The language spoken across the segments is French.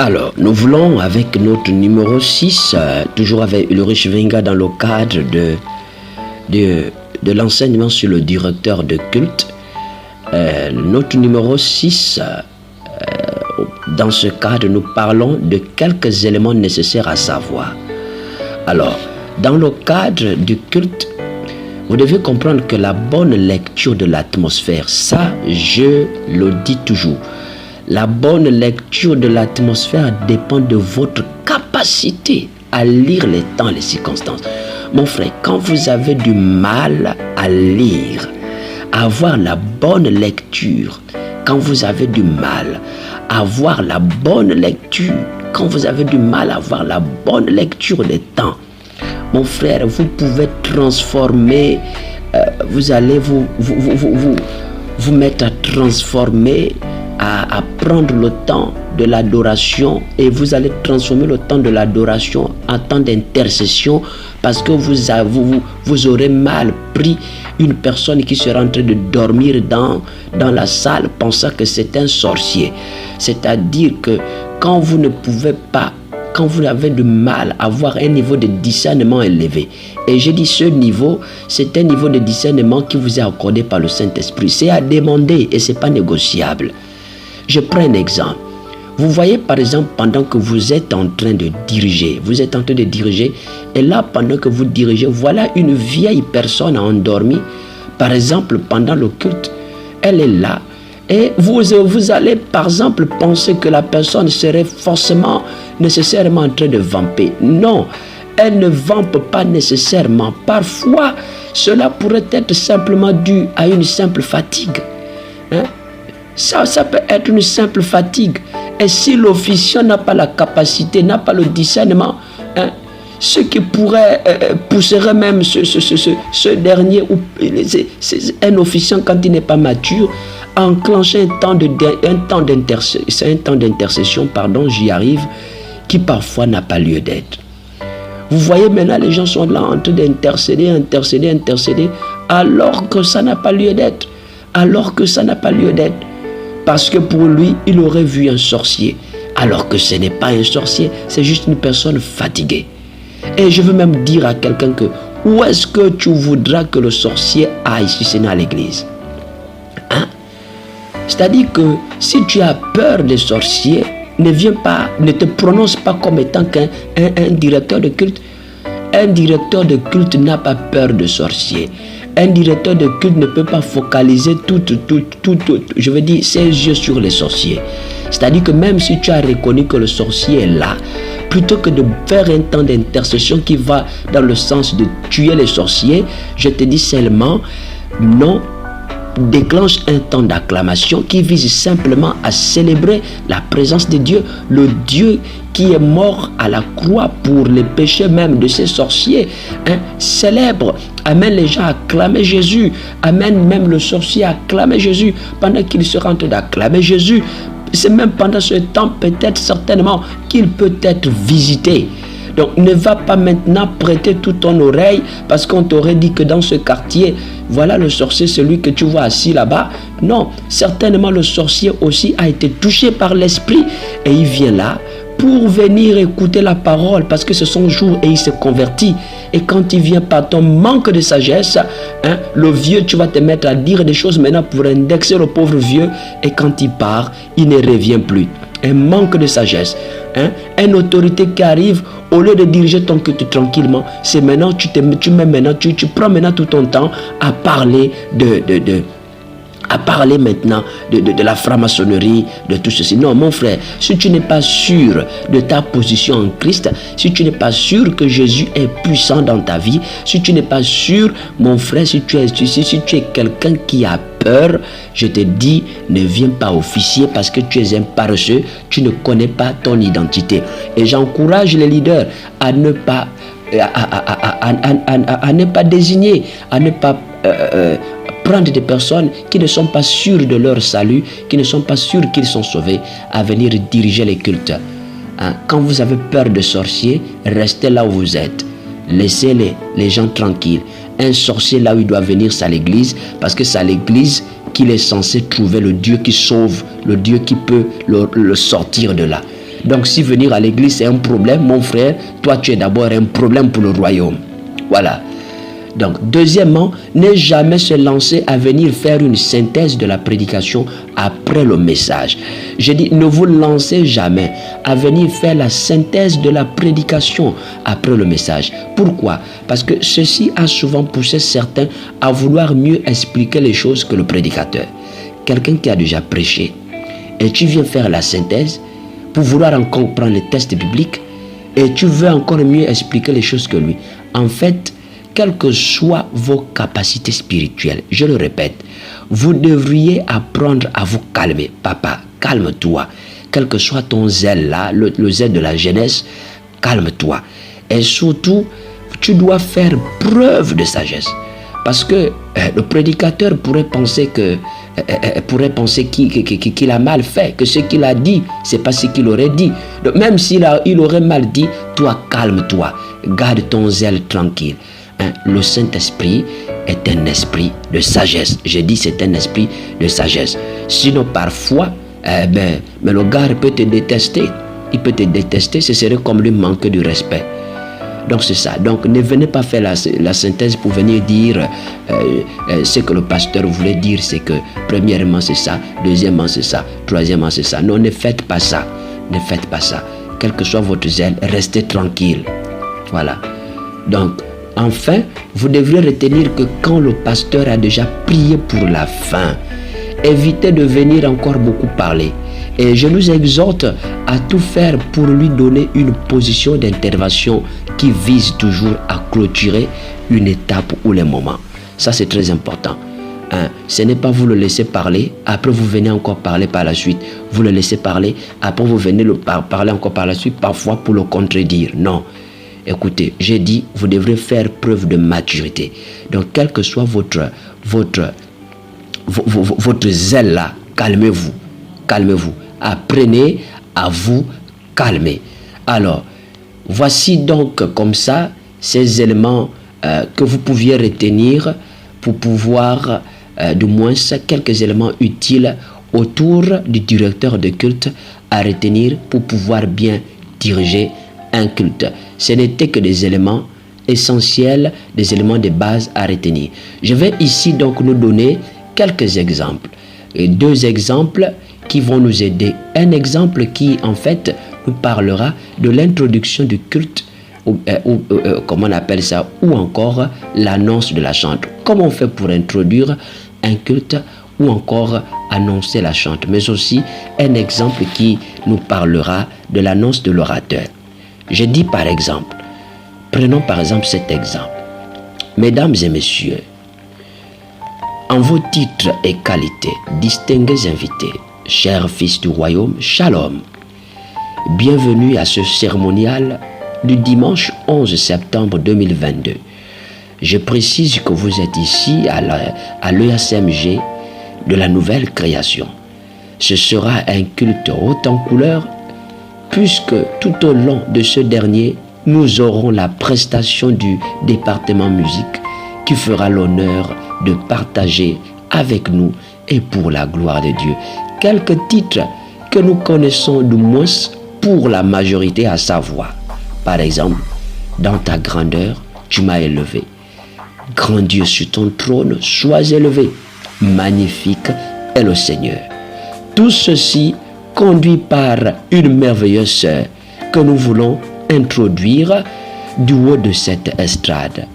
Alors, nous voulons, avec notre numéro 6, toujours avec Ulrich Winga dans le cadre de l'enseignement sur le directeur de culte, notre numéro 6, dans ce cadre, nous parlons de quelques éléments nécessaires à savoir. Alors, dans le cadre du culte, vous devez comprendre que la bonne lecture de l'atmosphère, ça, je le dis toujours, la bonne lecture de l'atmosphère dépend de votre capacité à lire les temps, les circonstances. Mon frère, quand vous avez du mal à lire, à avoir la bonne lecture, quand vous avez du mal à avoir la bonne lecture, quand vous avez du mal à avoir la bonne lecture des temps, mon frère, vous pouvez transformer, vous allez vous mettre à transformer, à prendre le temps de l'adoration, et vous allez transformer le temps de l'adoration en temps d'intercession, parce que vous aurez mal pris une personne qui sera en train de dormir dans la salle pensant que c'est un sorcier. C'est-à-dire que quand vous ne pouvez pas, quand vous avez du mal à avoir un niveau de discernement élevé, et je dis ce niveau, c'est un niveau de discernement qui vous est accordé par le Saint-Esprit. C'est à demander et ce n'est pas négociable. Je prends un exemple. Vous voyez par exemple pendant que vous êtes en train de diriger, et là pendant que vous dirigez, voilà une vieille personne endormie, par exemple pendant le culte, elle est là, et vous allez par exemple penser que la personne serait nécessairement en train de vamper. Non, elle ne vampe pas nécessairement. Parfois, cela pourrait être simplement dû à une simple fatigue. Ça peut être une simple fatigue. Et si l'officiant n'a pas la capacité, n'a pas le discernement, ce qui pourrait pousserait même ce dernier, ou un officiant quand il n'est pas mature, à enclencher un temps d'intercession, j'y arrive, qui parfois n'a pas lieu d'être. Vous voyez maintenant, les gens sont là en train d'intercéder, alors que ça n'a pas lieu d'être. Parce que pour lui, il aurait vu un sorcier, alors que ce n'est pas un sorcier, c'est juste une personne fatiguée. Et je veux même dire à quelqu'un que, où est-ce que tu voudras que le sorcier aille si ce n'est à l'église? C'est-à-dire que si tu as peur des sorciers, ne te prononce pas comme étant un directeur de culte. Un directeur de culte n'a pas peur de sorciers. Un directeur de culte ne peut pas focaliser ses yeux sur les sorciers. C'est-à-dire que même si tu as reconnu que le sorcier est là, plutôt que de faire un temps d'intercession qui va dans le sens de tuer les sorciers, je te dis seulement, non, déclenche un temps d'acclamation qui vise simplement à célébrer la présence de Dieu, le Dieu qui est mort à la croix pour les péchés même de ces sorciers. Célèbre, amène les gens à acclamer Jésus, amène même le sorcier à acclamer Jésus. Pendant qu'il sera en train d'acclamer Jésus, c'est même pendant ce temps peut-être certainement qu'il peut être visité. Donc ne va pas maintenant prêter toute ton oreille parce qu'on t'aurait dit que dans ce quartier, voilà le sorcier, celui que tu vois assis là-bas. Non, certainement le sorcier aussi a été touché par l'esprit et il vient là pour venir écouter la parole parce que c'est son jour et il se convertit. Et quand il vient par ton manque de sagesse, le vieux, tu vas te mettre à dire des choses maintenant pour indexer le pauvre vieux, et quand il part, il ne revient plus. Un manque de sagesse, une autorité qui arrive, au lieu de diriger ton culte tranquillement, c'est maintenant tu prends maintenant tout ton temps à parler maintenant de la franc-maçonnerie, de tout ceci. Non, mon frère, si tu n'es pas sûr de ta position en Christ, si tu n'es pas sûr que Jésus est puissant dans ta vie, si tu n'es pas sûr, mon frère, si tu es quelqu'un qui a peur, je te dis, ne viens pas officier parce que tu es un paresseux, tu ne connais pas ton identité. Et j'encourage les leaders à ne pas désigner, à ne pas prendre des personnes qui ne sont pas sûres de leur salut, qui ne sont pas sûres qu'ils sont sauvés, à venir diriger les cultes. Quand vous avez peur de sorciers, restez là où vous êtes. Laissez les gens tranquilles. Un sorcier, là où il doit venir, c'est à l'église, parce que c'est à l'église qu'il est censé trouver le Dieu qui sauve, le Dieu qui peut le sortir de là. Donc si venir à l'église c'est un problème, mon frère, toi tu es d'abord un problème pour le royaume. Voilà. Donc, deuxièmement, ne jamais se lancer à venir faire une synthèse de la prédication après le message. Je dis, ne vous lancez jamais à venir faire la synthèse de la prédication après le message. Pourquoi? Parce que ceci a souvent poussé certains à vouloir mieux expliquer les choses que le prédicateur. Quelqu'un qui a déjà prêché et tu viens faire la synthèse pour vouloir encore prendre les textes bibliques et tu veux encore mieux expliquer les choses que lui. En fait, quelles que soient vos capacités spirituelles, je le répète, vous devriez apprendre à vous calmer. Papa, calme-toi. Quel que soit ton zèle là, le zèle de la jeunesse, calme-toi. Et surtout, tu dois faire preuve de sagesse. Parce que le prédicateur pourrait penser qu'il a mal fait, que ce qu'il a dit, c'est pas ce qu'il aurait dit. Donc, même s'il aurait mal dit, toi, calme-toi. Garde ton zèle tranquille. Le Saint-Esprit est un esprit de sagesse. Je dis c'est un esprit de sagesse. Sinon parfois, mais le gars peut te détester. Il peut te détester, ce serait comme lui manquer du respect. Donc c'est ça. Donc ne venez pas faire la synthèse pour venir dire ce que le pasteur voulait dire, c'est que premièrement c'est ça, deuxièmement c'est ça, troisièmement c'est ça. Non, ne faites pas ça. Ne faites pas ça. Quel que soit votre zèle, restez tranquille. Voilà. Donc, enfin, vous devrez retenir que quand le pasteur a déjà prié pour la fin, évitez de venir encore beaucoup parler. Et je nous exhorte à tout faire pour lui donner une position d'intervention qui vise toujours à clôturer une étape ou les moments. Ça, c'est très important. Ce n'est pas vous le laisser parler, après vous venez encore parler par la suite. Vous le laissez parler, après vous venez parler encore par la suite, parfois pour le contredire. Non. Écoutez, j'ai dit, vous devrez faire preuve de maturité. Donc, quel que soit votre zèle là, calmez-vous. Calmez-vous. Apprenez à vous calmer. Alors, voici donc comme ça ces éléments que vous pouviez retenir pour pouvoir, du moins, quelques éléments utiles autour du directeur de culte à retenir pour pouvoir bien diriger un culte. Ce n'était que des éléments essentiels, des éléments de base à retenir. Je vais ici donc nous donner quelques exemples. Et deux exemples qui vont nous aider. Un exemple qui en fait nous parlera de l'introduction du culte, comment on appelle ça, ou encore l'annonce de la chante. Comment on fait pour introduire un culte ou encore annoncer la chante. Mais aussi un exemple qui nous parlera de l'annonce de l'orateur. Je dis par exemple, prenons par exemple cet exemple. Mesdames et messieurs, en vos titres et qualités, distingués invités, chers fils du royaume, shalom. Bienvenue à ce cérémonial du dimanche 11 septembre 2022. Je précise que vous êtes ici à l'EACMG de la nouvelle création. Ce sera un culte haut en couleur, puisque tout au long de ce dernier, nous aurons la prestation du département musique qui fera l'honneur de partager avec nous et pour la gloire de Dieu quelques titres que nous connaissons du moins pour la majorité, à savoir, par exemple, dans ta grandeur, tu m'as élevé. Grand Dieu sur ton trône, sois élevé. Magnifique est le Seigneur. Tout ceci conduit par une merveilleuse sœur que nous voulons introduire du haut de cette estrade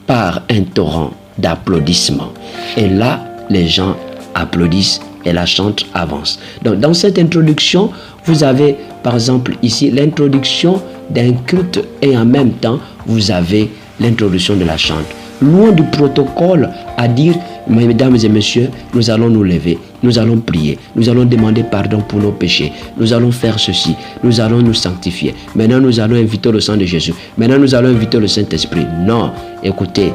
par un torrent d'applaudissements. Et là, les gens applaudissent et la chante avance. Donc, dans cette introduction, vous avez par exemple ici l'introduction d'un culte et en même temps, vous avez l'introduction de la chante. Loin du protocole à dire, mesdames et messieurs, nous allons nous lever, nous allons prier, nous allons demander pardon pour nos péchés, nous allons faire ceci, nous allons nous sanctifier. Maintenant, nous allons inviter le sang de Jésus. Maintenant, nous allons inviter le Saint-Esprit. Non, écoutez,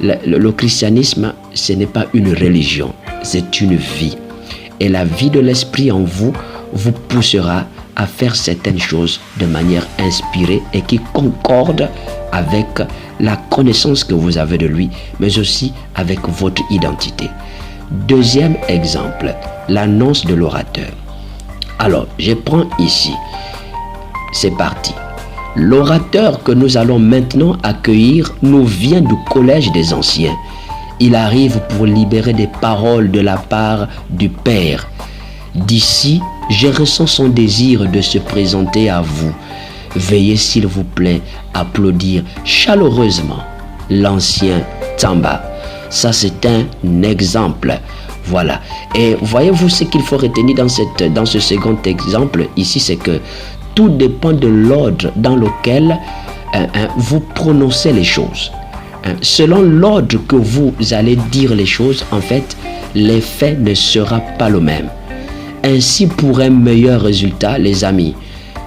le christianisme, ce n'est pas une religion, c'est une vie. Et la vie de l'Esprit en vous vous poussera à faire certaines choses de manière inspirée et qui concorde avec la connaissance que vous avez de lui, mais aussi avec votre identité. Deuxième exemple, l'annonce de l'orateur. Alors, je prends ici. C'est parti. L'orateur que nous allons maintenant accueillir nous vient du collège des anciens. Il arrive pour libérer des paroles de la part du Père. D'ici, je ressens son désir de se présenter à vous. Veuillez s'il vous plaît applaudir chaleureusement l'ancien Tamba. Ça c'est un exemple. Voilà. Et voyez-vous ce qu'il faut retenir dans ce second exemple ici, c'est que tout dépend de l'ordre dans lequel vous prononcez les choses. Selon l'ordre que vous allez dire les choses, en fait, l'effet ne sera pas le même. Ainsi, pour un meilleur résultat, les amis,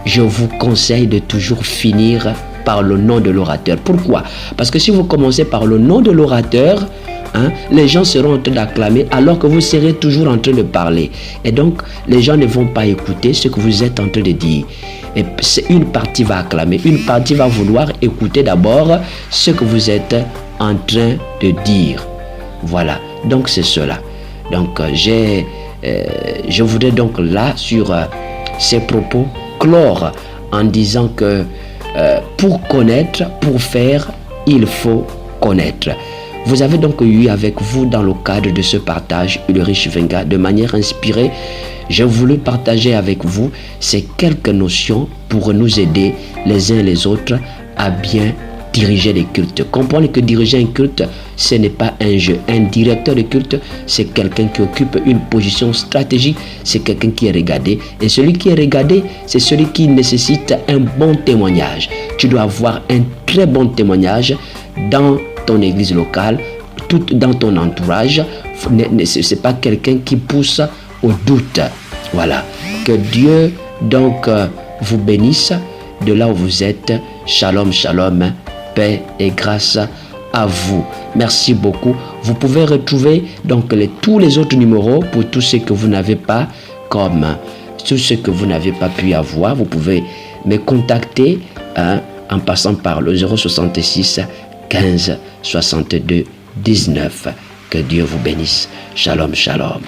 je vous conseille de toujours finir par le nom de l'orateur. Pourquoi? Parce que si vous commencez par le nom de l'orateur, les gens seront en train d'acclamer alors que vous serez toujours en train de parler. Et donc, les gens ne vont pas écouter ce que vous êtes en train de dire. Et une partie va acclamer, une partie va vouloir écouter d'abord ce que vous êtes en train de dire. Voilà, donc c'est cela. Donc, je voudrais donc là, sur ces propos, clore en disant que pour connaître, pour faire, il faut connaître. Vous avez donc eu avec vous dans le cadre de ce partage Ulrich Wenga de manière inspirée. J'ai voulu partager avec vous ces quelques notions pour nous aider les uns les autres à bien diriger les cultes. Comprendre que diriger un culte, ce n'est pas un jeu. Un directeur de culte, c'est quelqu'un qui occupe une position stratégique, c'est quelqu'un qui est regardé. Et celui qui est regardé, c'est celui qui nécessite un bon témoignage. Tu dois avoir un très bon témoignage dans ton église locale, tout dans ton entourage. Ce n'est pas quelqu'un qui pousse au doute. Voilà. Que Dieu donc vous bénisse de là où vous êtes. Shalom, shalom, paix et grâce à vous. Merci beaucoup. Vous pouvez retrouver donc tous les autres numéros pour tout ce que vous n'avez pas, comme tout ce que vous n'avez pas pu avoir. Vous pouvez me contacter en passant par le 066 15 62 19. Que Dieu vous bénisse. Shalom, shalom.